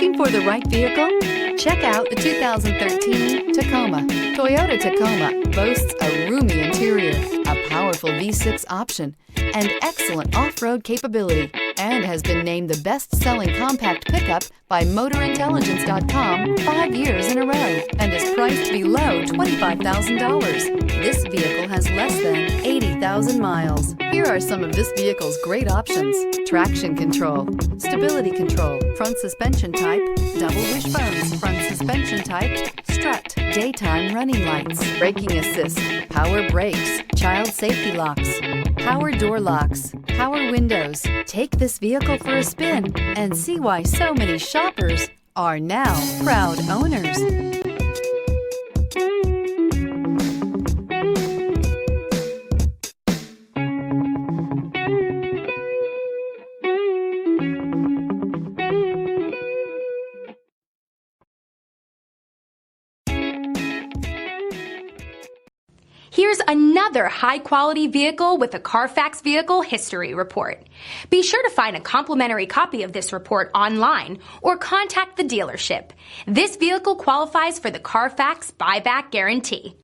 Looking for the right vehicle? Check out the 2013 Tacoma. Toyota Tacoma boasts a roomy interior, a powerful V6 option, and excellent off-road capability, and has been named the best-selling compact pickup by MotorIntelligence.com 5 years in a row, and is priced below $25,000. This vehicle has less than 80,000 miles. Here are some of this vehicle's great options: traction control, stability control, front suspension type, double wishbones, front suspension type, strut, daytime running lights, braking assist, power brakes, child safety locks, power door locks, power windows. Take this vehicle for a spin and see why so many shoppers are now proud owners. Here's another high-quality vehicle with a Carfax Vehicle History Report. Be sure to find a complimentary copy of this report online or contact the dealership. This vehicle qualifies for the Carfax Buyback Guarantee.